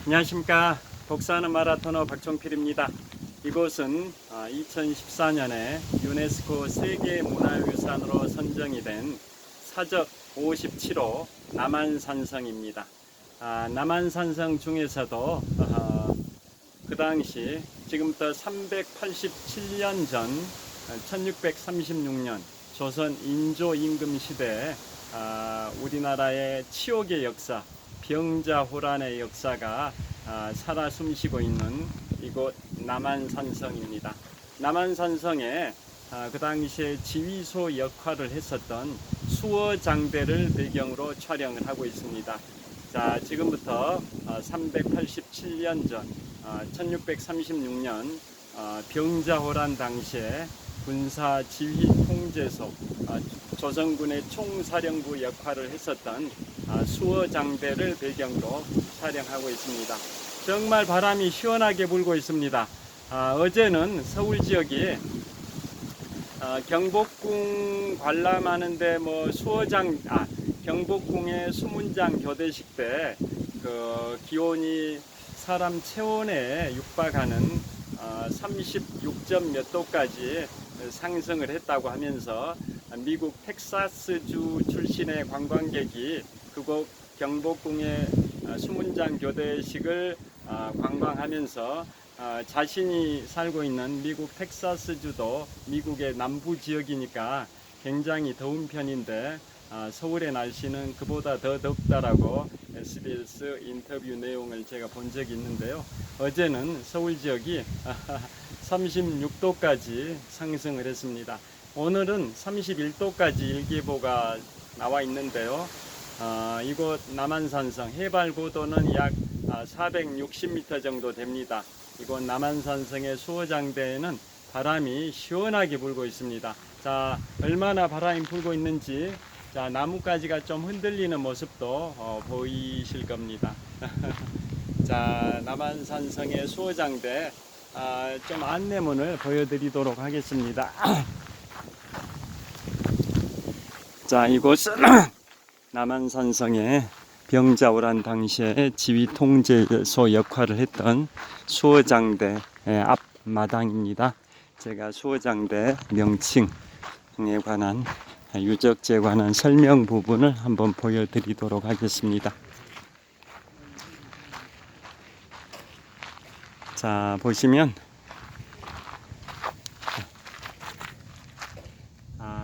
안녕하십니까. 독서하는 마라토너 박종필입니다. 이곳은 2014년에 유네스코 세계문화유산으로 선정이 된 사적 57호 남한산성입니다. 남한산성 중에서도 그 당시 지금부터 387년 전 1636년 조선 인조 임금 시대에 우리나라의 치옥의 역사, 병자호란의 역사가 살아 숨쉬고 있는 이곳 남한산성입니다. 남한산성에 그 당시에 지휘소 역할을 했었던 수어장대를 배경으로 촬영을 하고 있습니다. 자, 지금부터 387년 전 1636년 병자호란 당시에 군사 지휘 통제소 조선군의 총사령부 역할을 했었던 수어장대를 배경으로 촬영하고 있습니다. 정말 바람이 시원하게 불고 있습니다. 어제는 서울 지역이 경복궁 관람하는데 경복궁의 수문장 교대식 때 그 기온이 사람 체온에 육박하는 36점 몇 도까지 상승을 했다고 하면서 미국 텍사스주 출신의 관광객이 그곳 경복궁의 수문장 교대식을 관광하면서 자신이 살고 있는 미국 텍사스주도 미국의 남부 지역이니까 굉장히 더운 편인데 서울의 날씨는 그보다 더 덥다라고 SBS 인터뷰 내용을 제가 본 적이 있는데요. 어제는 서울 지역이 36도까지 상승을 했습니다. 오늘은 31도까지 일기예보가 나와 있는데요. 이곳 남한산성 해발 고도는 약 460m 정도 됩니다. 이곳 남한산성의 수어장대에는 바람이 시원하게 불고 있습니다. 자, 얼마나 바람이 불고 있는지 자, 나뭇가지가 좀 흔들리는 모습도 보이실 겁니다. 자, 남한산성의 수어장대 좀 안내문을 보여드리도록 하겠습니다. 자, 이곳은 남한산성의 병자호란 당시에 지휘통제소 역할을 했던 수어장대의 앞마당입니다. 제가 수어장대 명칭에 관한 유적지에 관한 설명 부분을 한번 보여드리도록 하겠습니다. 자, 보시면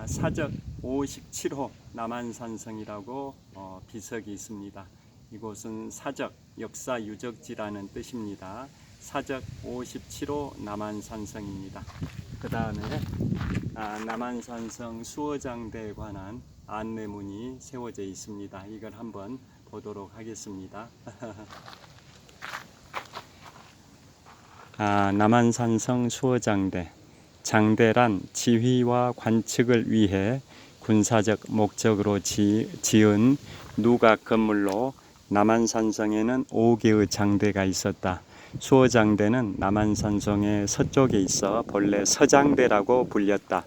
사적 57호 남한산성이라고 비석이 있습니다. 이곳은 사적, 역사 유적지라는 뜻입니다. 사적 57호 남한산성입니다. 그 다음에 남한산성 수어장대에 관한 안내문이 세워져 있습니다. 이걸 한번 보도록 하겠습니다. 남한산성 수어장대. 장대란 지휘와 관측을 위해 군사적 목적으로 지은 누각 건물로 남한산성에는 5개의 장대가 있었다. 수어장대는 남한산성의 서쪽에 있어 본래 서장대라고 불렸다.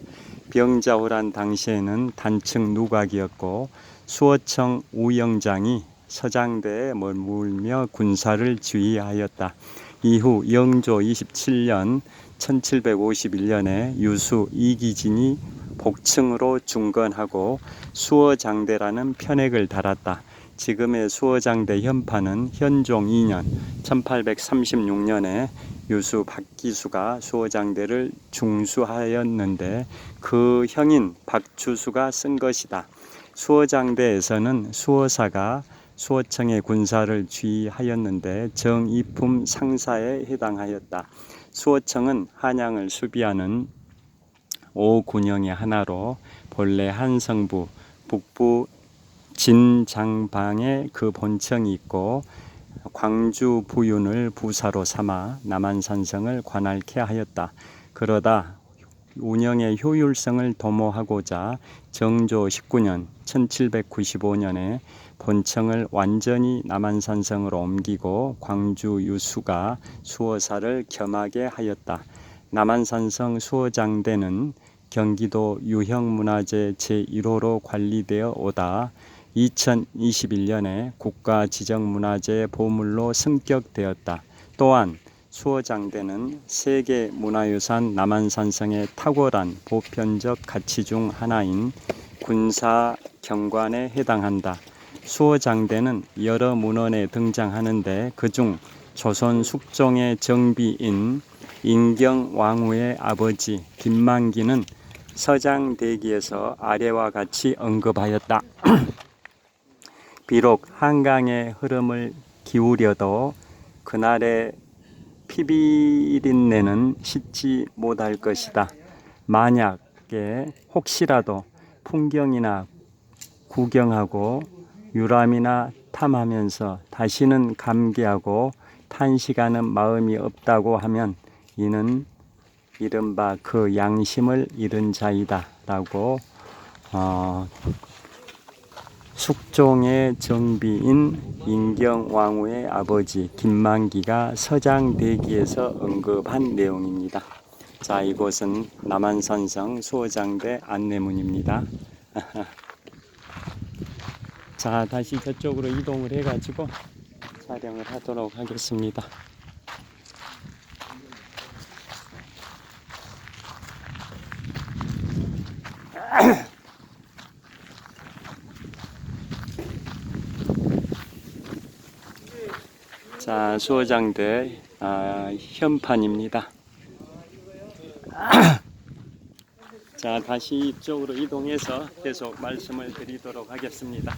병자호란 당시에는 단층 누각이었고 수어청 우영장이 서장대에 머물며 군사를 지휘하였다. 이후 영조 27년 1751년에 유수 이기진이 복층으로 중건하고 수어장대라는 편액을 달았다. 지금의 수어장대 현판은 현종 2년 1836년에 유수 박기수가 수어장대를 중수하였는데 그 형인 박주수가 쓴 것이다. 수어장대에서는 수어사가 수어청의 군사를 지휘하였는데 정이품 상사에 해당하였다. 수어청은 한양을 수비하는 5군영의 하나로 본래 한성부, 북부 진장방에 그 본청이 있고 광주 부윤을 부사로 삼아 남한산성을 관할케 하였다. 그러다 운영의 효율성을 도모하고자 정조 19년 1795년에 본청을 완전히 남한산성으로 옮기고 광주 유수가 수어사를 겸하게 하였다. 남한산성 수어장대는 경기도 유형문화재 제1호로 관리되어 오다 2021년에 국가지정문화재 보물로 승격되었다. 또한 수어장대는 세계문화유산 남한산성의 탁월한 보편적 가치 중 하나인 군사경관에 해당한다. 수어장대는 여러 문헌에 등장하는데 그중 조선 숙종의 정비인 인경왕후의 아버지 김만기는 서장대기에서 아래와 같이 언급하였다. 비록 한강의 흐름을 기울여도 그날의 피비린내는 씻지 못할 것이다. 만약에 혹시라도 풍경이나 구경하고 유람이나 탐하면서 다시는 감기하고 탄식하는 마음이 없다고 하면 이는 이른바 그 양심을 잃은 자이다 라고 숙종의 정비인 인경왕후의 아버지 김만기가 서장대기에서 언급한 내용입니다. 자, 이곳은 남한산성 수어장대 안내문입니다. 자, 다시 저쪽으로 이동을 해가지고 촬영을 하도록 하겠습니다. 자, 수어장대 현판입니다. 자, 다시 이쪽으로 이동해서 계속 말씀을 드리도록 하겠습니다.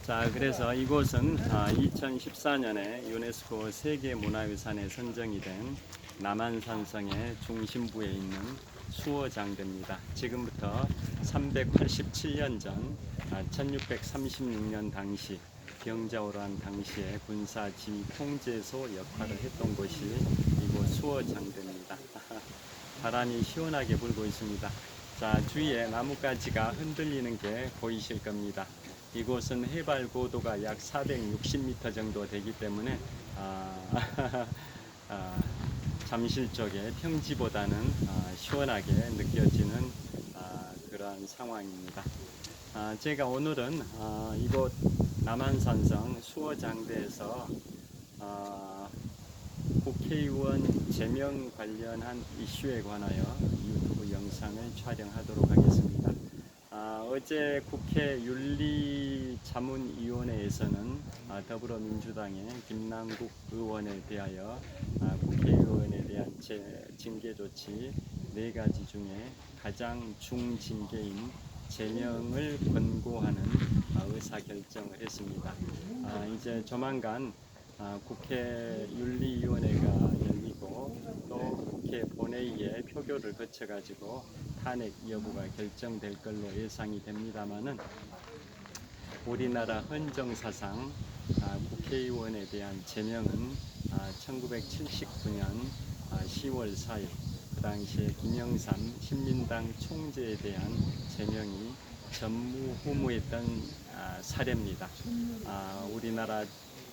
자, 그래서 이곳은 2014년에 유네스코 세계문화유산에 선정이 된 남한산성의 중심부에 있는 수어장대입니다. 지금부터 387년 전 1636년 당시 병자호란 당시에 군사지 통제소 역할을 했던 곳이 이곳 수어장대입니다. 바람이 시원하게 불고 있습니다. 자, 주위에 나뭇가지가 흔들리는 게 보이실 겁니다. 이곳은 해발 고도가 약 460m 정도 되기 때문에 잠실 쪽의 평지보다는 시원하게 느껴지는 그런 상황입니다. 제가 오늘은 이곳 남한산성 수어장대에서 국회의원 제명 관련한 이슈에 관하여 유튜브 영상을 촬영하도록 하겠습니다. 어제 국회 윤리자문위원회에서는 더불어민주당의 김남국 의원에 대하여 국회의원에 대한 징계 조치 4가지 중에 가장 중징계인 제명을 권고하는 의사결정을 했습니다. 이제 조만간 국회 윤리위원회가 열리고 또 국회 본회의에 표결을 거쳐가지고 탄핵 여부가 결정될 걸로 예상이 됩니다만은 우리나라 헌정사상 국회의원에 대한 제명은 1979년 10월 4일 그 당시에 김영삼 신민당 총재에 대한 제명이 전무후무했던 사례입니다. 우리나라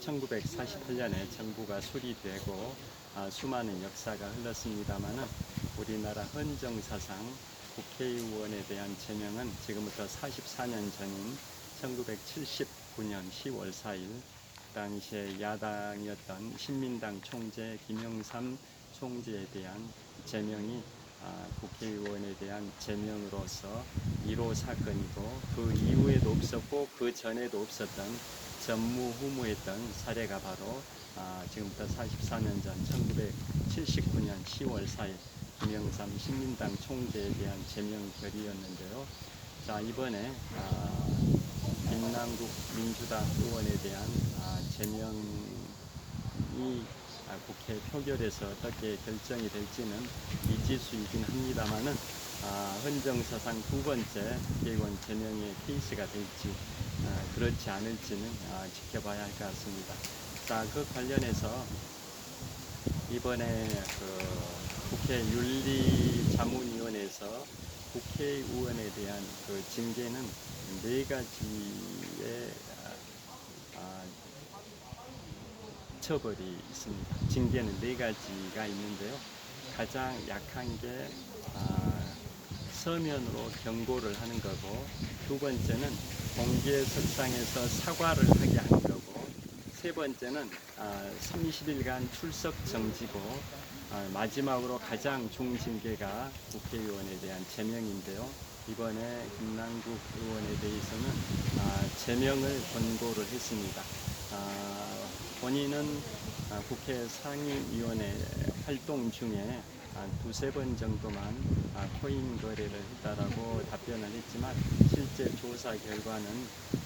1948년에 정부가 수립되고 수많은 역사가 흘렀습니다마는 우리나라 헌정사상 국회의원에 대한 제명은 지금부터 44년 전인 1979년 10월 4일 그 당시에 야당이었던 신민당 총재 김영삼 총재에 대한 제명이 국회의원에 대한 제명으로서 1호 사건이고 그 이후에도 없었고 그 전에도 없었던 전무후무했던 사례가 바로 지금부터 44년 전 1979년 10월 4일 김영삼 신민당 총재에 대한 제명 결의였는데요. 자, 이번에 김남국 민주당 의원에 대한 제명이 국회 표결에서 어떻게 결정이 될지는 미지수이긴 합니다만은 헌정사상 2번째 국회의원 제명의 케이스가 될지 그렇지 않을지는 지켜봐야 할 것 같습니다. 자, 그 관련해서 이번에 국회 윤리자문위원회에서 국회의원에 대한 그 징계는 4가지의 처벌이 있습니다. 징계는 4가지가 있는데요. 가장 약한 게 서면으로 경고를 하는 거고, 2번째는 공개석상에서 사과를 하게 한 거고, 세 번째는 30일간 출석 정지고, 마지막으로 가장 중징계가 국회의원에 대한 제명인데요. 이번에 김남국 의원에 대해서는 제명을 권고를 했습니다. 본인은 국회 상임위원회 활동 중에 두세 번 정도만 코인 거래를 했다라고 답변을 했지만, 실제 조사 결과는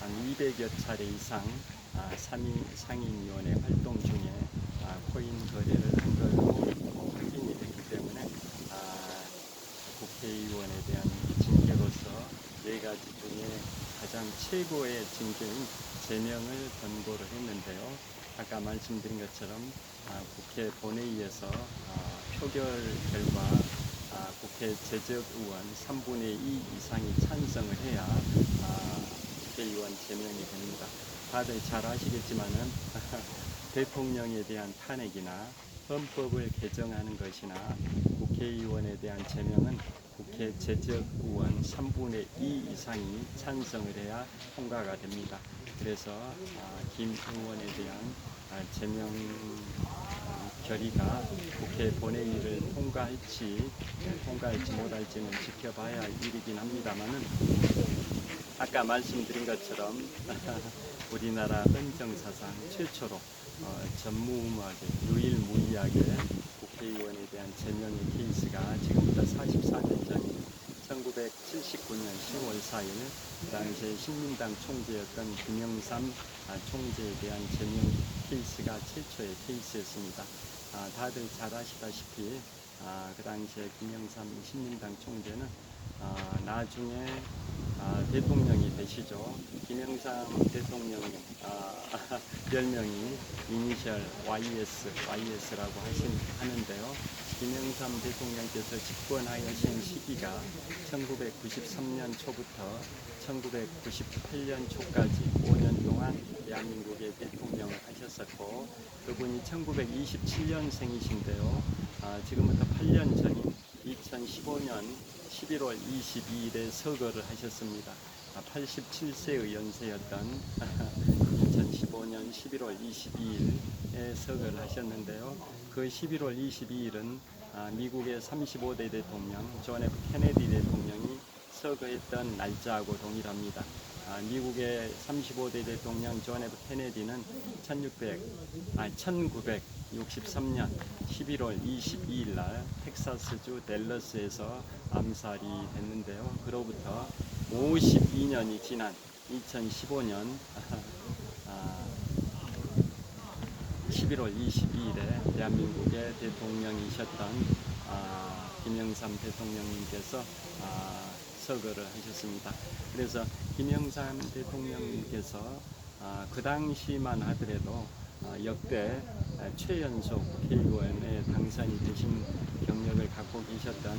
한 200여 차례 이상 상임위원회 활동 중에 코인 거래를 한 걸로 확인이 됐기 때문에 국회의원에 대한 징계로서 네 가지 중에 가장 최고의 징계인 제명을 권고를 했는데요. 아까 말씀드린 것처럼 국회 본회의에서 표결 결과 국회 재적 의원 3분의 2 이상이 찬성을 해야 국회의원 제명이 됩니다. 다들 잘 아시겠지만은 대통령에 대한 탄핵이나 헌법을 개정하는 것이나 국회의원에 대한 제명은 국회 재적 의원 3분의 2 이상이 찬성을 해야 통과가 됩니다. 그래서 김 의원에 대한 제명 결의가 국회 본회의를 통과할지 못할지는 지켜봐야 할 일이긴 합니다만은, 아까 말씀드린 것처럼 우리나라 헌정사상 최초로 전무후무하게 유일무이하게 국회의원에 대한 제명의 케이스가 지금부터 44년 전인 1979년 10월 4일 그 당시에 신민당 총재였던 김영삼 총재에 대한 제명 케이스가 최초의 케이스였습니다. 다들 잘 아시다시피 그 당시에 김영삼 신민당 총재는 나중에 대통령이 되시죠. 김영삼 대통령님 별명이 이니셜 YS라고 하는데요. 김영삼 대통령께서 집권하신 시기가 1993년 초부터 1998년 초까지 5년 동안 대한민국의 대통령을 하셨었고, 그분이 1927년생이신데요. 지금부터 8년 전인 2015년 11월 22일에 서거를 하셨습니다. 87세의 연세였던 2015년 11월 22일에 서거를 하셨는데요. 그 11월 22일은 미국의 35대 대통령 존 F 케네디 대통령이 서거했던 날짜하고 동일합니다. 미국의 35대 대통령 존 F 케네디는 1963년 11월 22일 날 텍사스주 댈러스에서 암살이 됐는데요. 그로부터 52년이 지난 2015년 11월 22일에 대한민국의 대통령이셨던 김영삼 대통령님께서 서거를 하셨습니다. 그래서 김영삼 대통령님께서 그 당시만 하더라도 역대 최연소 국회의원에 당선이 되신 경력을 갖고 계셨던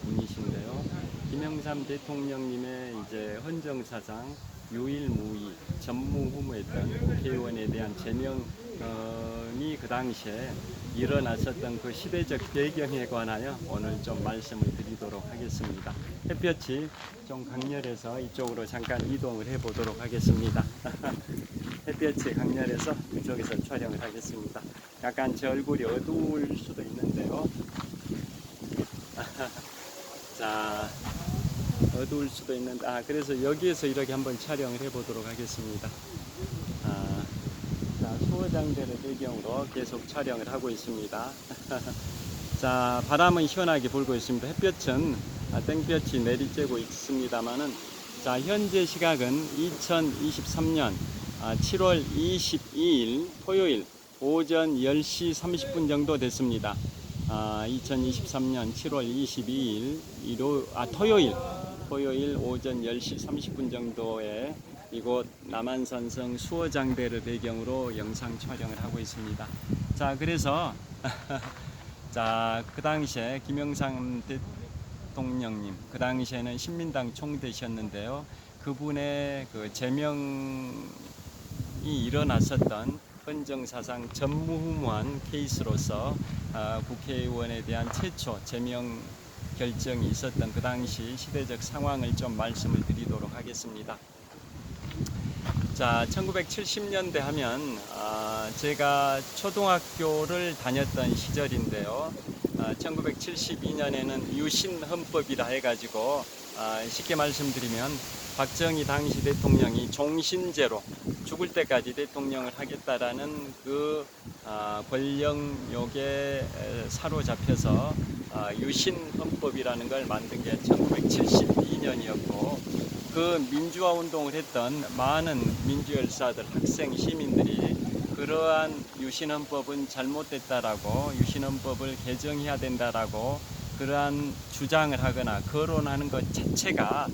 분이신데요. 김영삼 대통령님의 이제 헌정사상 유일무이 전무후무했던 국회의원에 대한 제명이 그 당시에 일어났었던 그 시대적 배경에 관하여 오늘 좀 말씀을 드리도록 하겠습니다. 햇볕이 좀 강렬해서 이쪽으로 잠깐 이동을 해 보도록 하겠습니다. 햇볕이 강렬해서 이쪽에서 촬영을 하겠습니다. 약간 제 얼굴이 어두울 수도 있는데요. 자, 어두울 수도 있는데, 그래서 여기에서 이렇게 한번 촬영을 해 보도록 하겠습니다. 자, 수어장대를 배경으로 계속 촬영을 하고 있습니다. 자, 바람은 시원하게 불고 있습니다. 햇볕은 땡볕이 내리쬐고 있습니다만은, 자, 현재 시각은 2023년 7월 22일 토요일 오전 10시 30분 정도 됐습니다. 2023년 7월 22일 토요일 오전 10시 30분 정도에 이곳 남한산성 수어장대를 배경으로 영상 촬영을 하고 있습니다. 자, 그래서 자, 그 당시에 김영삼 대통령님, 그 당시에는 신민당 총재셨는데요. 그분의 그 제명이 일어났었던 헌정사상 전무후무한 케이스로서 국회의원에 대한 최초 제명 결정이 있었던 그 당시 시대적 상황을 좀 말씀을 드리도록 하겠습니다. 자, 1970년대 하면 제가 초등학교를 다녔던 시절인데요. 1972년에는 유신헌법이라 해가지고 쉽게 말씀드리면 박정희 당시 대통령이 종신제로 죽을 때까지 대통령을 하겠다라는 그 권력욕에 사로잡혀서 유신헌법이라는 걸 만든 게 1972년이었고 그 민주화 운동을 했던 많은 민주열사들, 학생, 시민들이 그러한 유신헌법은 잘못됐다라고 유신헌법을 개정해야 된다라고 그러한 주장을 하거나 거론하는 것 자체가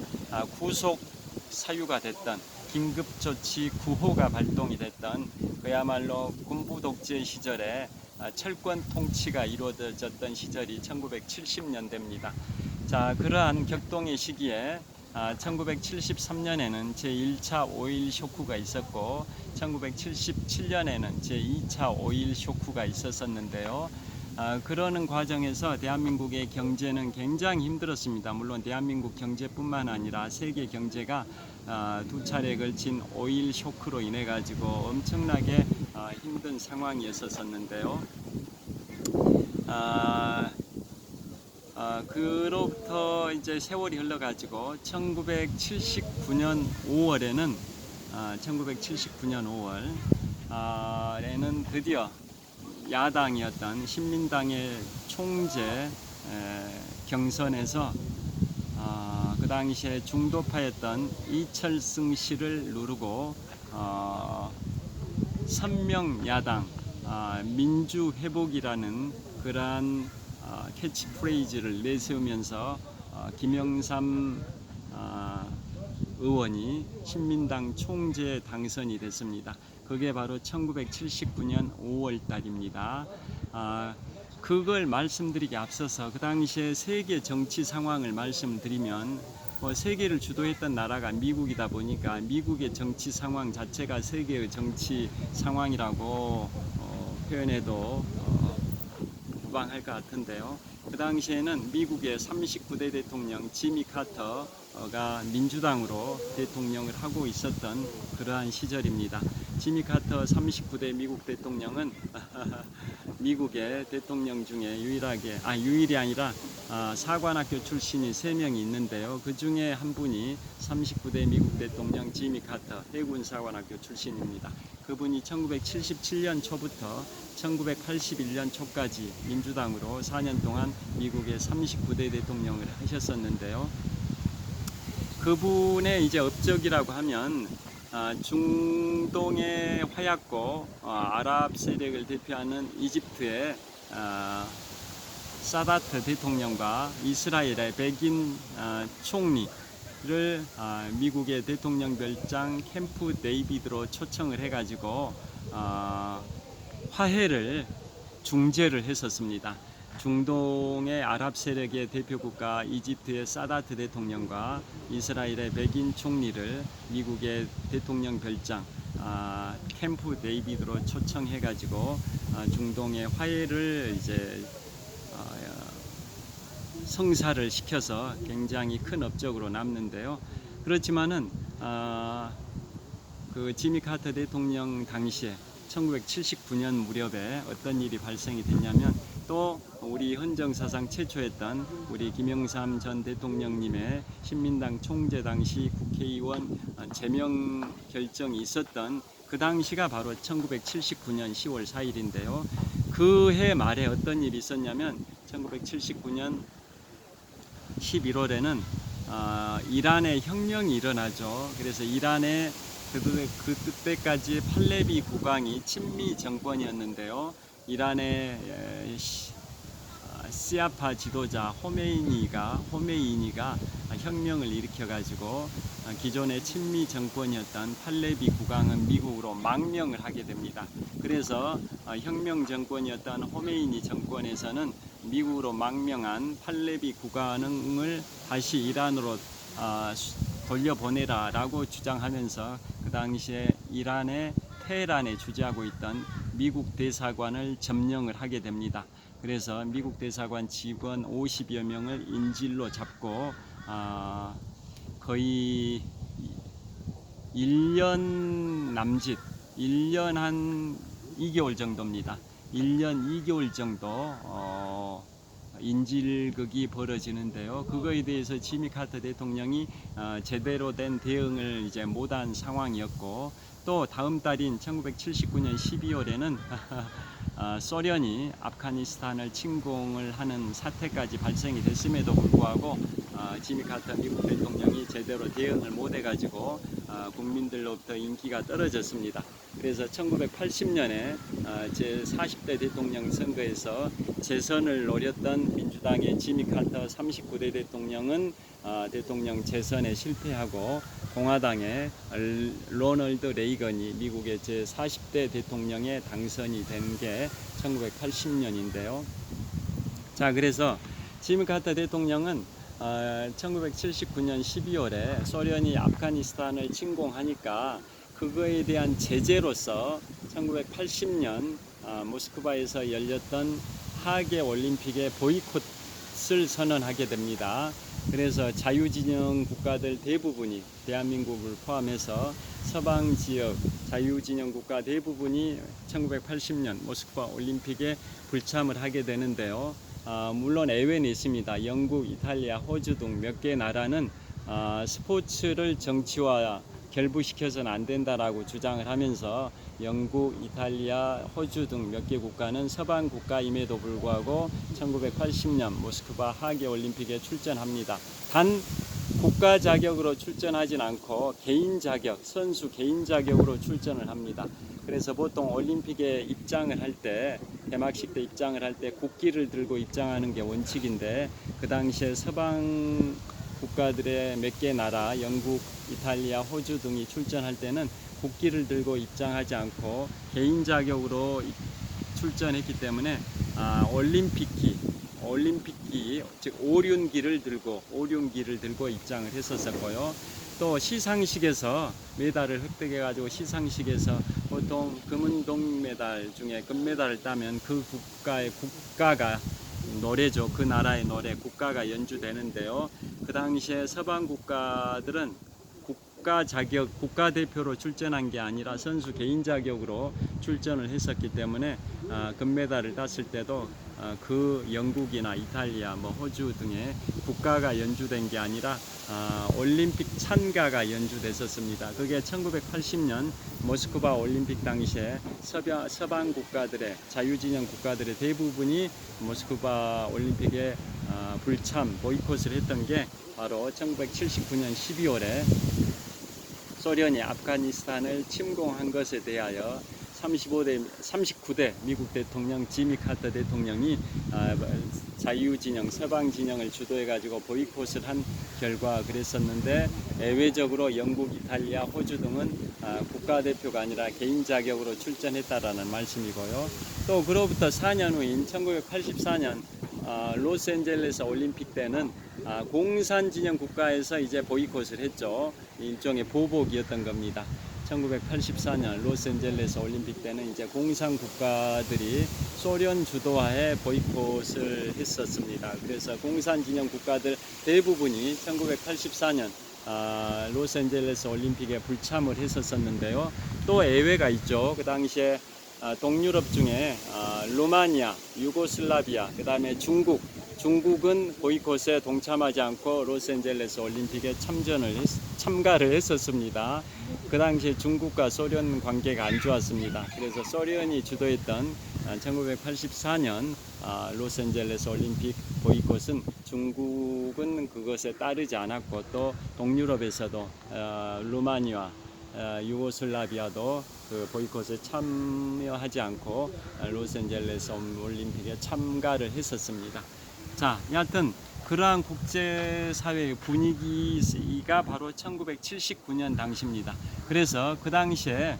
구속 사유가 됐던 긴급조치 9호가 발동이 됐던 그야말로 군부 독재 시절에 철권 통치가 이루어졌던 시절이 1970년대입니다. 자, 그러한 격동의 시기에 1973년에는 제1차 5.1 쇼크가 있었고 1977년에는 제2차 5.1 쇼크가 있었는데요. 그러는 과정에서 대한민국의 경제는 굉장히 힘들었습니다. 물론 대한민국 경제뿐만 아니라 세계 경제가 두 차례에 걸친 5.1 쇼크로 인해 가지고 엄청나게 힘든 상황이었었는데요. 그로부터 이제 세월이 흘러가지고 1979년 5월에는 1979년 5월에는 드디어 야당이었던 신민당의 총재 경선에서 그 당시에 중도파였던 이철승 씨를 누르고 선명야당 민주회복이라는 그러한 캐치프레이즈를 내세우면서 김영삼 의원이 신민당 총재 당선이 됐습니다. 그게 바로 1979년 5월 달입니다. 그걸 말씀드리기 앞서서 그 당시에 세계 정치 상황을 말씀드리면 세계를 주도했던 나라가 미국이다 보니까 미국의 정치 상황 자체가 세계의 정치 상황이라고 표현해도 무방할 것 같은데요. 그 당시에는 미국의 39대 대통령 지미 카터가 민주당으로 대통령을 하고 있었던 그러한 시절입니다. 지미 카터 39대 미국 대통령은 미국의 대통령 중에 유일이 아니라 사관학교 출신이 3명이 있는데요. 그 중에 한 분이 39대 미국 대통령 지미 카터 해군 사관학교 출신입니다. 그분이 1977년 초부터 1981년 초까지 민주당으로 4년 동안 미국의 39대 대통령을 하셨었는데요. 그분의 이제 업적이라고 하면 중동의 화약고 아랍 세력을 대표하는 이집트의 사다트 대통령과 이스라엘의 베긴 총리를 미국의 대통령 별장 캠프 데이비드로 초청을 해가지고 화해를 중재를 했었습니다. 중동의 아랍 세력의 대표국가 이집트의 사다트 대통령과 이스라엘의 베긴 총리를 미국의 대통령 별장 캠프 데이비드로 초청해가지고 중동의 화해를 이제 성사를 시켜서 굉장히 큰 업적으로 남는데요. 그렇지만은 그 지미 카터 대통령 당시에 1979년 무렵에 어떤 일이 발생이 됐냐면 또 우리 헌정사상 최초였던 우리 김영삼 전 대통령님의 신민당 총재 당시 국회의원 제명 결정이 있었던 그 당시가 바로 1979년 10월 4일인데요. 그 해 말에 어떤 일이 있었냐면 1979년 11월에는 이란의 혁명이 일어나죠. 그래서 이란의 그때까지 팔레비 국왕이 친미 정권이었는데요. 이란의 시아파 지도자 호메이니가 혁명을 일으켜가지고 기존의 친미 정권이었던 팔레비 국왕은 미국으로 망명을 하게 됩니다. 그래서 혁명 정권이었던 호메이니 정권에서는 미국으로 망명한 팔레비 국왕을 다시 이란으로 돌려보내라 라고 주장하면서 그 당시에 이란의 테헤란에 주재하고 있던 미국 대사관을 점령을 하게 됩니다. 그래서 미국 대사관 직원 50여 명을 인질로 잡고 거의 1년 남짓, 1년 한 2개월 정도입니다. 1년 2개월 정도 인질극이 벌어지는데요. 그거에 대해서 지미 카터 대통령이 제대로 된 대응을 이제 못한 상황이었고, 또 다음 달인 1979년 12월에는 소련이 아프가니스탄을 침공을 하는 사태까지 발생이 됐음에도 불구하고 지미 카터 미국 대통령이 제대로 대응을 못해가지고 국민들로부터 인기가 떨어졌습니다. 그래서 1980년에 제40대 대통령 선거에서 재선을 노렸던 민주당의 지미 카터 39대 대통령은 대통령 재선에 실패하고, 공화당의 로널드 레이건이 미국의 제40대 대통령에 당선이 된 게 1980년인데요. 자, 그래서 지미 카터 대통령은 1979년 12월에 소련이 아프가니스탄을 침공하니까 그거에 대한 제재로서 1980년 모스크바에서 열렸던 하계 올림픽의 보이콧을 선언하게 됩니다. 그래서 자유진영 국가들 대부분이, 대한민국을 포함해서 서방 지역 자유진영 국가 대부분이 1980년 모스크바 올림픽에 불참을 하게 되는데요. 물론 예외는 있습니다. 영국, 이탈리아, 호주 등 몇 개 나라는 스포츠를 정치와 결부시켜서는 안 된다라고 주장을 하면서 영국, 이탈리아, 호주 등 몇 개 국가는 서방 국가임에도 불구하고 1980년 모스크바 하계 올림픽에 출전합니다. 단 국가 자격으로 출전하진 않고 개인 자격, 선수 개인 자격으로 출전을 합니다. 그래서 보통 올림픽에 입장을 할 때, 개막식 때 입장을 할 때 국기를 들고 입장하는 게 원칙인데, 그 당시에 서방 국가들의 몇 개 나라, 영국, 이탈리아, 호주 등이 출전할 때는 국기를 들고 입장하지 않고 개인 자격으로 출전했기 때문에 올림픽기, 즉 오륜기를 들고 입장을 했었고요. 또 시상식에서 메달을 획득해 가지고 시상식에서 보통 금은 동메달 중에 금메달을 따면 그 국가가 노래죠. 그 나라의 노래, 국가가 연주되는데요. 그 당시에 서방 국가들은 국가대표로 출전한 게 아니라 선수 개인 자격으로 출전을 했었기 때문에 금메달을 땄을 때도 그 영국이나 이탈리아, 호주 등의 국가가 연주된 게 아니라 올림픽 찬가가 연주됐었습니다. 그게 1980년 모스크바 올림픽 당시에 서방 국가들의, 자유진영 국가들의 대부분이 모스크바 올림픽에 불참, 보이콧을 했던 게 바로 1979년 12월에 소련이 아프가니스탄을 침공한 것에 대하여 39대 미국 대통령 지미 카터 대통령이 자유진영, 서방진영을 주도해가지고 보이콧을 한 결과 그랬었는데, 예외적으로 영국, 이탈리아, 호주 등은 국가대표가 아니라 개인 자격으로 출전했다라는 말씀이고요. 또 그로부터 4년 후인 1984년 로스앤젤레스 올림픽 때는 공산진영 국가에서 이제 보이콧을 했죠. 일종의 보복이었던 겁니다. 1984년 로스앤젤레스 올림픽 때는 이제 공산 국가들이 소련 주도하에 보이콧을 했었습니다. 그래서 공산 진영 국가들 대부분이 1984년 로스앤젤레스 올림픽에 불참을 했었는데요. 또 예외가 있죠. 그 당시에 동유럽 중에 루마니아, 유고슬라비아, 그 다음에 중국은 보이콧에 동참하지 않고 로스앤젤레스 올림픽에 참가를 했었습니다. 그 당시에 중국과 소련 관계가 안 좋았습니다. 그래서 소련이 주도했던 1984년 로스앤젤레스 올림픽 보이콧은 중국은 그것에 따르지 않았고, 또 동유럽에서도 루마니아, 유고슬라비아도 그 보이콧에 참여하지 않고 로스앤젤레스 올림픽에 참가를 했었습니다. 자, 여하튼 그러한 국제사회의 분위기가 바로 1979년 당시입니다. 그래서 그 당시에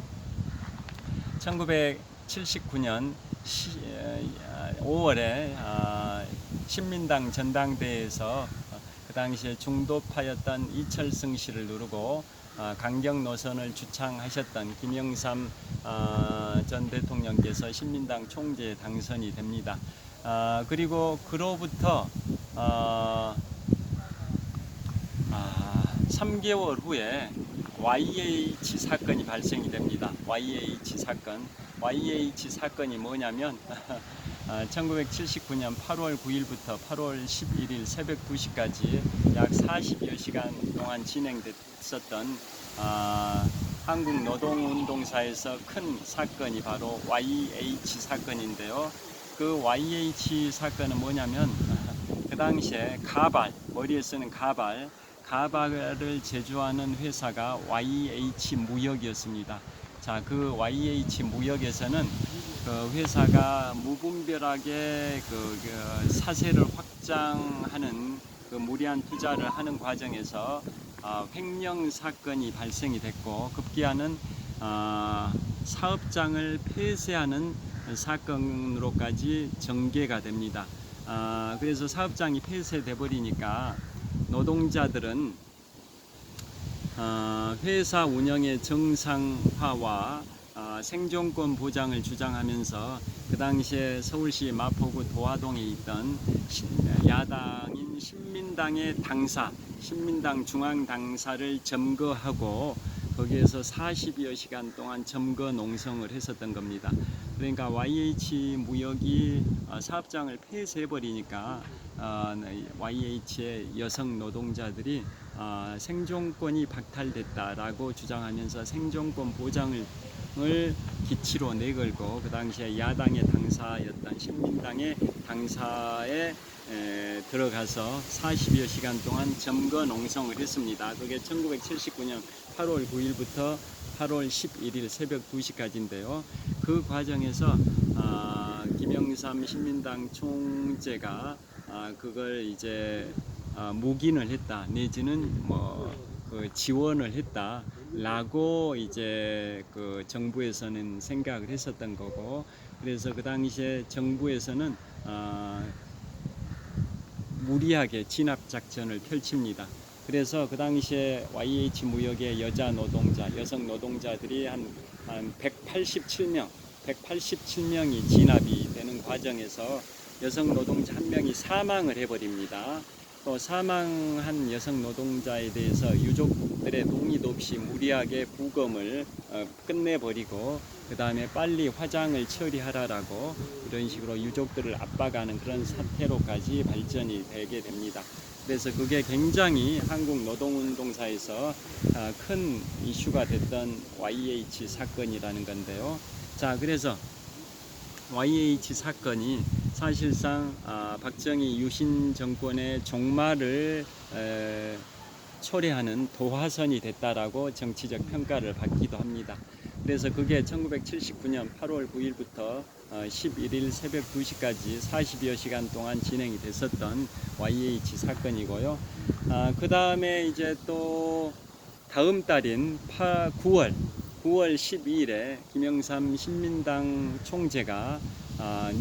1979년 5월에 신민당 전당대회에서 그 당시에 중도파였던 이철승 씨를 누르고 강경 노선을 주창하셨던 김영삼 전 대통령께서 신민당 총재에 당선이 됩니다. 그리고 그로부터 3개월 후에 YH 사건이 발생이 됩니다. YH 사건. YH 사건이 뭐냐면 1979년 8월 9일부터 8월 11일 새벽 2시까지 약 40여 시간 동안 진행됐었던 한국노동운동사에서 큰 사건이 바로 YH 사건인데요. 그 YH 사건은 뭐냐면 그 당시에 가발, 머리에 쓰는 가발을 제조하는 회사가 YH 무역이었습니다. 자, 그 YH 무역에서는 그 회사가 무분별하게 그 사세를 확장하는 그 무리한 투자를 하는 과정에서 횡령 사건이 발생이 됐고 급기야는 사업장을 폐쇄하는 사건으로까지 전개가 됩니다. 그래서 사업장이 폐쇄돼 버리니까 노동자들은 회사 운영의 정상화와 생존권 보장을 주장하면서 그 당시에 서울시 마포구 도화동에 있던 야당인 신민당의 당사, 신민당 중앙당사를 점거하고 거기에서 40여 시간 동안 점거 농성을 했었던 겁니다. 그러니까 YH 무역이 사업장을 폐쇄해버리니까 YH의 여성 노동자들이 생존권이 박탈됐다라고 주장하면서 생존권 보장을 기치로 내걸고 그 당시에 야당의 당사였던 신민당의 당사에 들어가서 40여 시간 동안 점거 농성을 했습니다. 그게 1979년 8월 9일부터 8월 11일 새벽 2시까지인데요. 그 과정에서 김영삼 신민당 총재가 그걸 이제 묵인을 했다 내지는 그 지원을 했다라고 이제 그 정부에서는 생각을 했었던 거고 그래서 그 당시에 정부에서는 무리하게 진압 작전을 펼칩니다. 그래서 그 당시에 YH 무역의 여성 노동자들이 한 187명이 진압이 되는 과정에서 여성 노동자 한 명이 사망을 해버립니다. 또 사망한 여성 노동자에 대해서 유족들의 동의도 없이 무리하게 부검을 끝내버리고 그 다음에 빨리 화장을 처리하라라고 이런 식으로 유족들을 압박하는 그런 사태로까지 발전이 되게 됩니다. 그래서 그게 굉장히 한국 노동운동사에서 큰 이슈가 됐던 YH 사건이라는 건데요. 자, 그래서 YH 사건이 사실상 박정희 유신 정권의 종말을 초래하는 도화선이 됐다라고 정치적 평가를 받기도 합니다. 그래서 그게 1979년 8월 9일부터 11일 새벽 2시까지 40여 시간 동안 진행이 됐었던 YH 사건이고요. 그 다음에 이제 또 다음 달인 9월 12일에 김영삼 신민당 총재가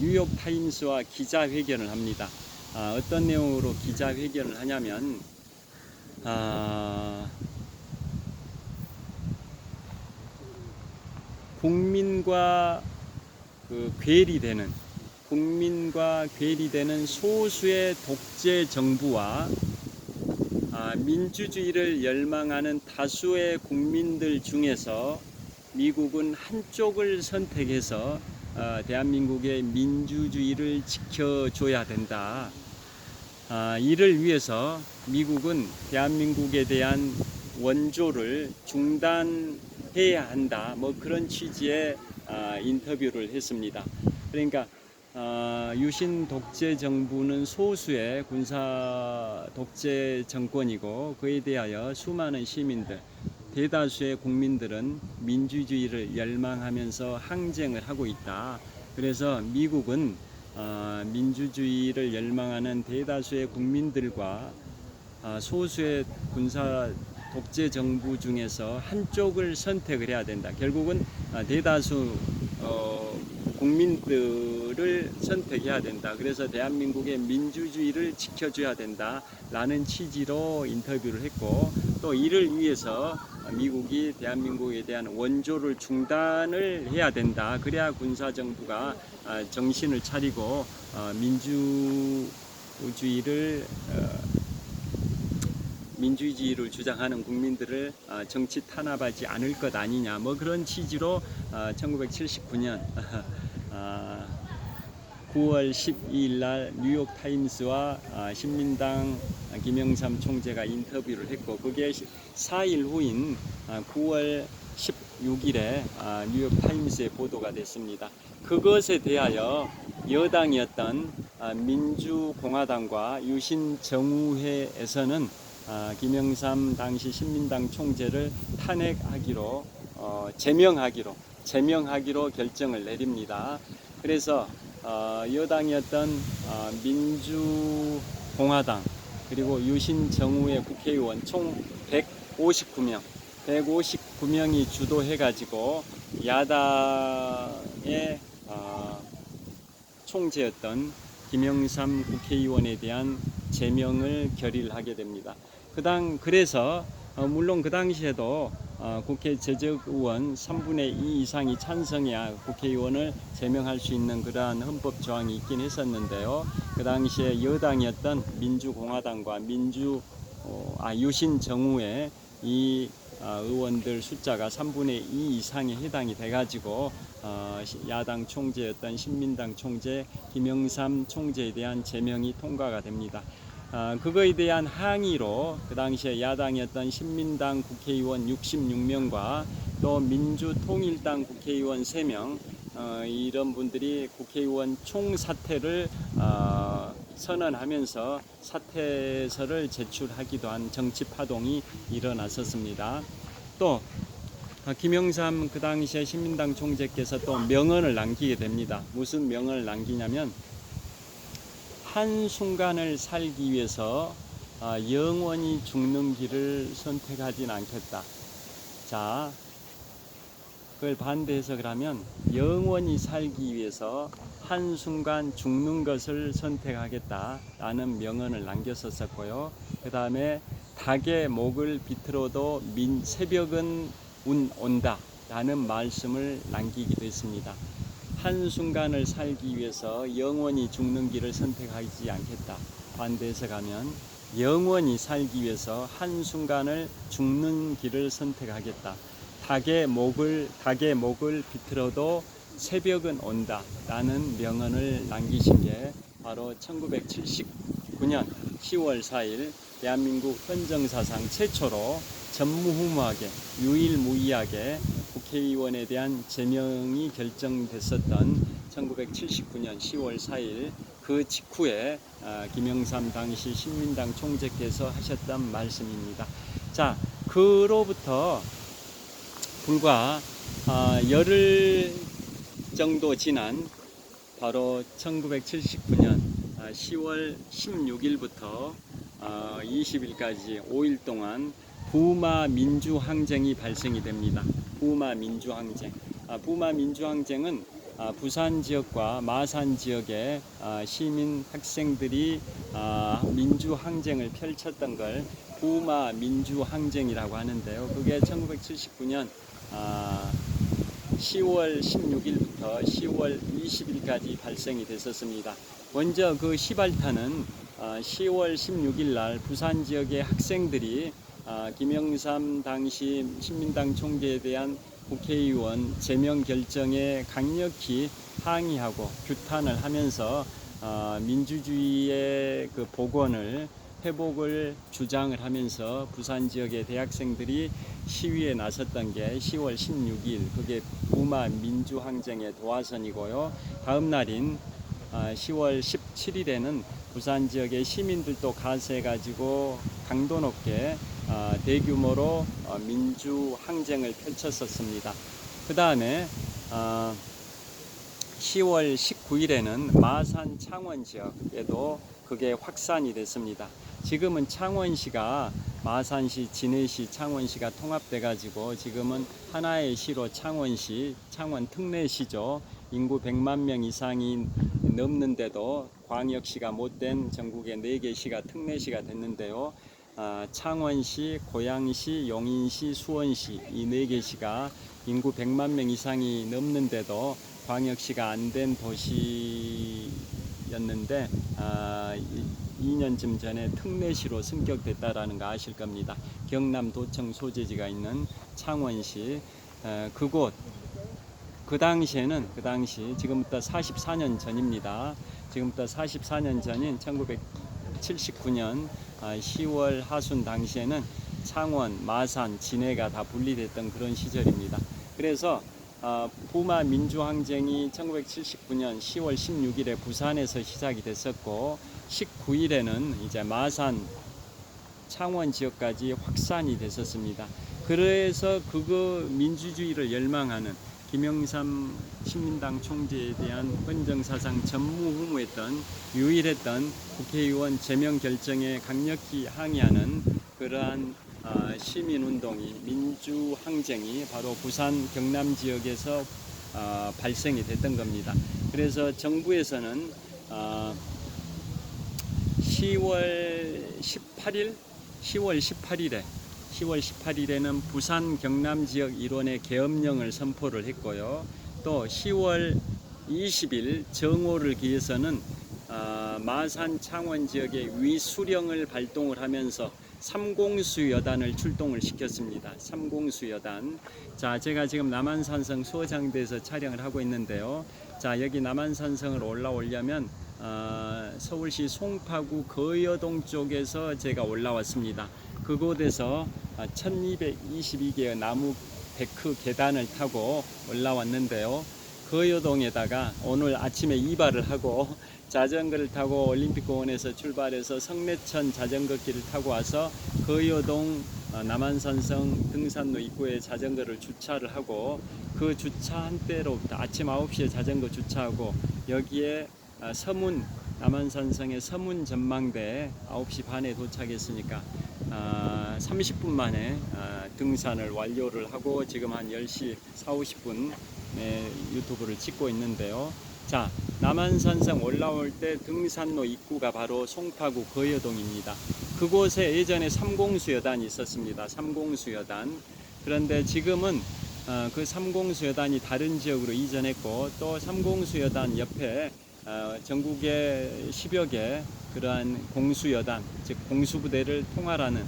뉴욕 타임스와 기자회견을 합니다. 어떤 내용으로 기자회견을 하냐면 국민과 괴리되는 소수의 독재 정부와 민주주의를 열망하는 다수의 국민들 중에서 미국은 한쪽을 선택해서 대한민국의 민주주의를 지켜줘야 된다. 이를 위해서 미국은 대한민국에 대한 원조를 중단해야 한다. 그런 취지의 인터뷰를 했습니다. 그러니까 유신 독재 정부는 소수의 군사 독재 정권이고 그에 대하여 수많은 시민들, 대다수의 국민들은 민주주의를 열망하면서 항쟁을 하고 있다. 그래서 미국은 민주주의를 열망하는 대다수의 국민들과 소수의 군사 독재 정부 중에서 한쪽을 선택을 해야 된다. 결국은 대다수 국민들을 선택해야 된다. 그래서 대한민국의 민주주의를 지켜줘야 된다라는 취지로 인터뷰를 했고 또 이를 위해서 미국이 대한민국에 대한 원조를 중단을 해야 된다. 그래야 군사정부가 정신을 차리고 민주주의를 민주주의를 주장하는 국민들을 정치 탄압하지 않을 것 아니냐, 뭐 그런 취지로 1979년 9월 12일 날 뉴욕 타임스와 신민당 김영삼 총재가 인터뷰를 했고, 그게 4일 후인 9월 16일에 뉴욕 타임스에 보도가 됐습니다. 그것에 대하여 여당이었던 민주공화당과 유신정우회에서는 김영삼 당시 신민당 총재를 탄핵하기로 제명하기로 결정을 내립니다. 그래서 여당이었던 민주공화당 그리고 유신정우회 국회의원 총 159명이 주도해가지고 야당의 총재였던 김영삼 국회의원에 대한 제명을 결의를 하게 됩니다. 그래서 물론 그 당시에도 국회 재적의원 3분의 2 이상이 찬성해야 국회의원을 제명할 수 있는 그러한 헌법 조항이 있긴 했었는데요. 그 당시에 여당이었던 민주공화당과 유신정우회 이 의원들 숫자가 3분의 2 이상에 해당이 돼가지고 야당 총재였던 신민당 총재 김영삼 총재에 대한 제명이 통과가 됩니다. 그거에 대한 항의로 그 당시에 야당이었던 신민당 국회의원 66명과 또 민주통일당 국회의원 3명 이런 분들이 국회의원 총사퇴를 선언하면서 사퇴서를 제출하기도 한 정치파동이 일어났었습니다. 또 김영삼 그 당시에 신민당 총재께서 또 명언을 남기게 됩니다. 무슨 명언을 남기냐면, 한순간을 살기 위해서 영원히 죽는 길을 선택하진 않겠다. 자, 그걸 반대해서 그러면 영원히 살기 위해서 한순간 죽는 것을 선택하겠다라는 명언을 남겼었고요. 그 다음에 닭의 목을 비틀어도 새벽은 온다 라는 말씀을 남기기도 했습니다. 한순간을 살기 위해서 영원히 죽는 길을 선택하지 않겠다. 반대해서 가면 영원히 살기 위해서 한순간을 죽는 길을 선택하겠다. 닭의 목을 비틀어도 새벽은 온다 라는 명언을 남기신 게 바로 1979년 10월 4일 대한민국 헌정사상 최초로 전무후무하게 유일무이하게 국회의원에 대한 제명이 결정됐었던 1979년 10월 4일 그 직후에 김영삼 당시 신민당 총재께서 하셨던 말씀입니다. 자, 그로부터 불과 열흘 정도 지난 바로 1979년 10월 16일부터 20일까지 5일 동안 부마 민주항쟁이 발생이 됩니다. 부마 민주항쟁. 부마 민주항쟁은 부산 지역과 마산 지역의 시민 학생들이 민주항쟁을 펼쳤던 걸 부마 민주항쟁이라고 하는데요. 그게 1979년 10월 16일부터 10월 20일까지 발생이 됐었습니다. 먼저 그 시발탄은 10월 16일 날 부산 지역의 학생들이 김영삼 당시 신민당 총재에 대한 국회의원 제명 결정에 강력히 항의하고 규탄을 하면서 민주주의의 그 복원을 회복을 주장을 하면서 부산 지역의 대학생들이 시위에 나섰던 게 10월 16일 그게 부마 민주항쟁의 도화선이고요. 다음 날인 10월 17일에는 부산 지역의 시민들도 가세해가지고 강도 높게 대규모로 민주항쟁을 펼쳤었습니다. 그 다음에 10월 19일에는 마산 창원 지역에도 그게 확산이 됐습니다. 지금은 창원시가 마산시, 진해시, 창원시가 통합돼 가지고 지금은 하나의 시로 창원시, 창원 특례시죠. 인구 100만 명 이상이 넘는데도 광역시가 못된 전국의 4개 시가 특례시가 됐는데요. 창원시, 고양시, 용인시, 수원시 이 4개 시가 인구 100만 명 이상이 넘는데도 광역시가 안 된 도시였는데 2년쯤 전에 특례시로 승격됐다라는 거 아실 겁니다. 경남도청 소재지가 있는 창원시 그곳 그 당시 지금부터 44년 전입니다. 지금부터 44년 전인 1979년 10월 하순 당시에는 창원, 마산, 진해가 다 분리됐던 그런 시절입니다. 그래서 부마 민주항쟁이 1979년 10월 16일에 부산에서 시작이 됐었고 19일에는 이제 마산, 창원 지역까지 확산이 됐었습니다. 그래서 그거 민주주의를 열망하는 김영삼 신민당 총재에 대한 헌정사상 전무후무했던 유일했던 국회의원 제명 결정에 강력히 항의하는 그러한 시민운동이 민주항쟁이 바로 부산 경남 지역에서 발생이 됐던 겁니다. 그래서 정부에서는 10월 18일에는 부산 경남 지역 일원의 계엄령을 선포를 했고요. 또 10월 20일 정오를 기해서는 마산 창원 지역의 위수령을 발동을 하면서 삼공수 여단을 출동을 시켰습니다. 삼공수 여단. 자, 제가 지금 남한산성 수어장대에서 촬영을 하고 있는데요. 자, 여기 남한산성을 올라오려면 서울시 송파구 거여동 쪽에서 제가 올라왔습니다. 그곳에서 1222개의 나무 데크 계단을 타고 올라왔는데요. 거여동에다가 오늘 아침에 이발을 하고 자전거를 타고 올림픽공원에서 출발해서 성내천 자전거길을 타고 와서 거여동 남한산성 등산로 입구에 자전거를 주차를 하고 그 주차한 때로부터 아침 9시에 자전거 주차하고 여기에 서문 남한산성의 서문 전망대에 9시 반에 도착했으니까 30분 만에 등산을 완료를 하고 지금 한 10시 40, 50분에 유튜브를 찍고 있는데요. 자, 남한산성 올라올 때 등산로 입구가 바로 송파구 거여동입니다. 그곳에 예전에 삼공수여단이 있었습니다. 삼공수여단. 그런데 지금은 그 삼공수여단이 다른 지역으로 이전했고 또 삼공수여단 옆에 전국의 10여 개 그러한 공수여단, 즉 공수부대를 통할하는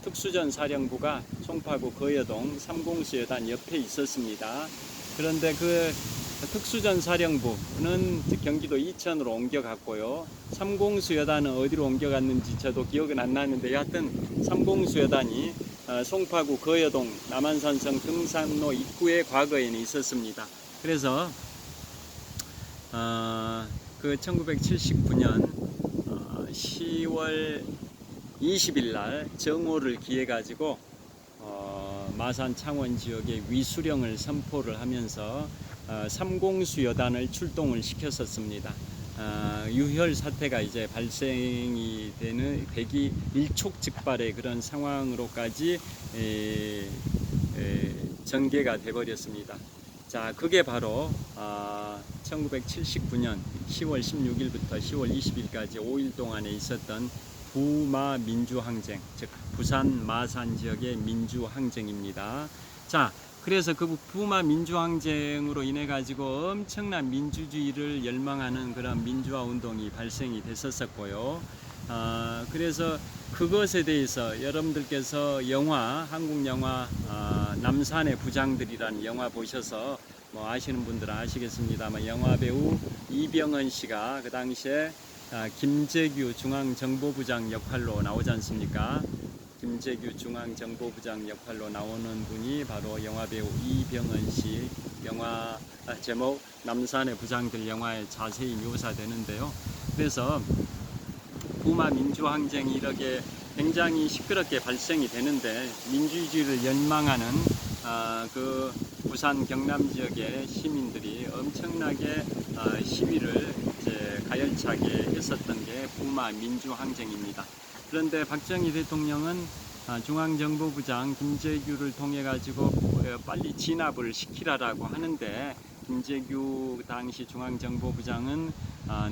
특수전사령부가 송파구 거여동 삼공수여단 옆에 있었습니다. 그런데 그 특수전사령부는 경기도 이천으로 옮겨갔고요. 삼공수여단은 어디로 옮겨갔는지 저도 기억은 안 나는데 여하튼 삼공수여단이 송파구 거여동 남한산성 등산로 입구에 과거에는 있었습니다. 그래서 그 1979년 10월 20일 날 정오를 기해 가지고 마산 창원 지역에 위수령을 선포를 하면서 삼공수여단을 출동을 시켰었습니다. 유혈 사태가 이제 발생이 되기 일촉즉발의 그런 상황으로까지 전개가 돼버렸습니다. 자, 그게 바로 1979년 10월 16일부터 10월 20일까지 5일 동안에 있었던 부마 민주항쟁, 즉 부산 마산 지역의 민주항쟁입니다. 자, 그래서 그 부마 민주항쟁으로 인해 가지고 엄청난 민주주의를 열망하는 그런 민주화 운동이 발생이 됐었고요. 그래서 그것에 대해서 여러분들께서 한국 영화 남산의 부장들이라는 영화 보셔서 뭐 아시는 분들은 아시겠습니다만 영화배우 이병헌 씨가 그 당시에 김재규 중앙정보부장 역할로 나오지 않습니까? 김재규 중앙정보부장 역할로 나오는 분이 바로 영화배우 이병헌 씨. 영화 제목 남산의 부장들 영화에 자세히 묘사되는데요. 그래서 부마 민주항쟁이 이렇게 굉장히 시끄럽게 발생이 되는데 민주주의를 연망하는 그 부산 경남 지역의 시민들이 엄청나게 시위를 이제 가열차게 했었던 게 부마 민주항쟁입니다. 그런데 박정희 대통령은 중앙정보부장 김재규를 통해 가지고 빨리 진압을 시키라라고 하는데 김재규 당시 중앙정보부장은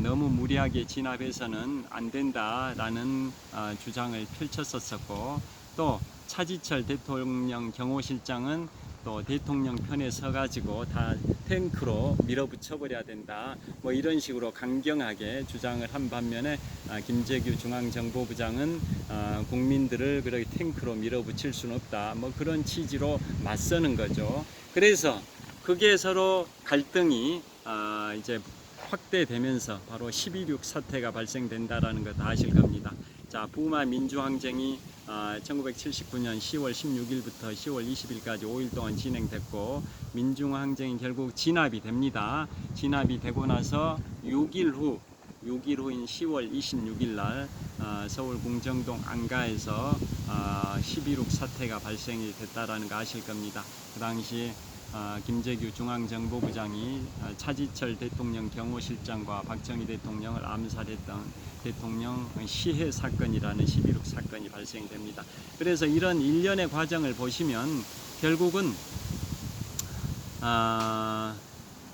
너무 무리하게 진압해서는 안 된다라는 주장을 펼쳤었고 또 차지철 대통령 경호실장은 또 대통령 편에 서가지고 다 탱크로 밀어붙여 버려야 된다. 뭐 이런 식으로 강경하게 주장을 한 반면에 김재규 중앙정보부장은 국민들을 그렇게 탱크로 밀어붙일 수는 없다. 뭐 그런 취지로 맞서는 거죠. 그래서 그게 서로 갈등이 이제 확대되면서 바로 12.6 사태가 발생된다라는 거 다 아실 겁니다. 자, 부마 민주항쟁이 1979년 10월 16일부터 10월 20일까지 5일 동안 진행됐고, 민주항쟁이 결국 진압이 됩니다. 진압이 되고 나서 6일 후인 10월 26일 날 서울 궁정동 안가에서 12.6 사태가 발생이 됐다라는 거 아실 겁니다. 그 당시 김재규 중앙정보부장이 차지철 대통령 경호실장과 박정희 대통령을 암살했던 대통령 시해 사건이라는 12.6 사건이 발생이 됩니다. 그래서 이런 일련의 과정을 보시면 결국은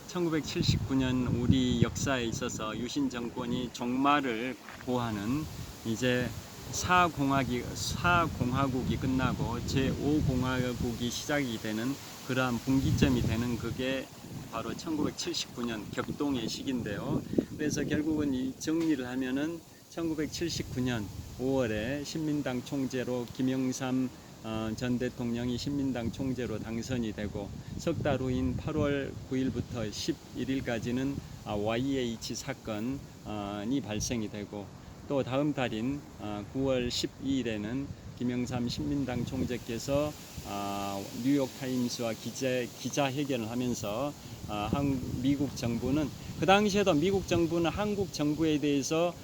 1979년 우리 역사에 있어서 유신 정권이 종말을 고하는 이제 사공화국이 끝나고 제5공화국이 시작이 되는 그러한 분기점이 되는 그게 바로 1979년 격동의 시기인데요. 그래서 결국은 이 정리를 하면은 1979년 5월에 신민당 총재로 김영삼 전 대통령이 신민당 총재로 당선이 되고, 석 달 후인 8월 9일부터 11일까지는 YH 사건이 발생이 되고, 또 다음 달인 9월 12일에는 김영삼 신민당 총재께서 뉴욕타임스와 기자회견을 하면서 미국 정부는, 그 당시에도 미국 정부는 한국 정부에 대해서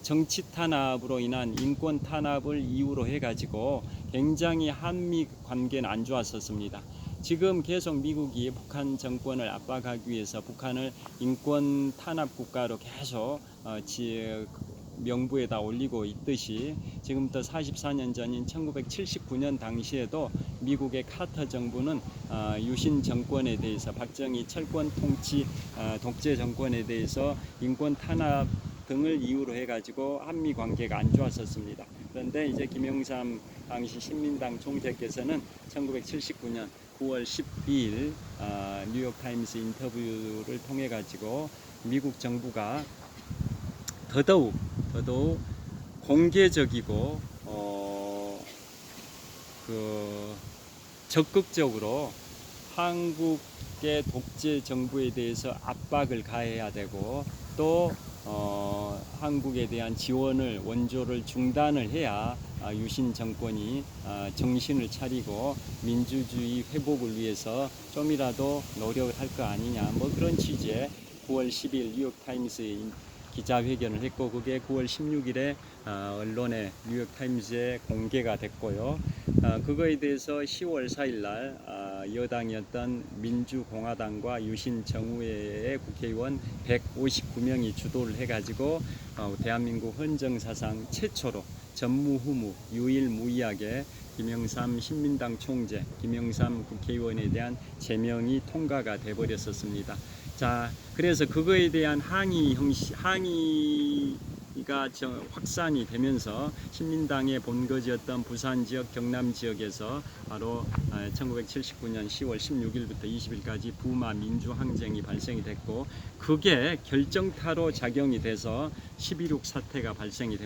정치 탄압으로 인한 인권 탄압을 이유로 해가지고 굉장히 한미 관계는 안 좋았었습니다. 지금 계속 미국이 북한 정권을 압박하기 위해서 북한을 인권 탄압 국가로 계속 명부에다 올리고 있듯이, 지금부터 44년 전인 1979년 당시에도 미국의 카터 정부는 유신 정권에 대해서, 박정희 철권 통치 독재 정권에 대해서 인권 탄압 등을 이유로 해가지고 한미 관계가 안 좋았었습니다. 그런데 이제 김영삼 당시 신민당 총재께서는 1979년 9월 12일 뉴욕타임스 인터뷰를 통해 가지고 미국 정부가 더더욱 공개적이고 적극적으로 한국의 독재 정부에 대해서 압박을 가해야 되고, 또 한국에 대한 지원을, 원조를 중단을 해야 유신 정권이 정신을 차리고 민주주의 회복을 위해서 좀이라도 노력을 할 거 아니냐, 뭐 그런 취지의 9월 10일 뉴욕타임스 기자회견을 했고, 그게 9월 16일에 언론에 뉴욕타임즈에 공개가 됐고요. 그거에 대해서 10월 4일 날 여당이었던 민주공화당과 유신정의회의 국회의원 159명이 주도를 해가지고 대한민국 헌정사상 최초로 전무후무 유일무이하게 김영삼 신민당 총재, 김영삼 국회의원에 대한 제명이 통과가 돼버렸었습니다. 자, 그래서 그거에 대한 항의가 확산이 되면서 신민당의 본거지였던 부산 지역, 경남 지역에서 바로 1979년 10월 16일부터 20일까지 부마 민주항쟁이 발생이 됐고, 그게 결정타로 작용이 돼서 12.6 사태가 발생이 됩니다.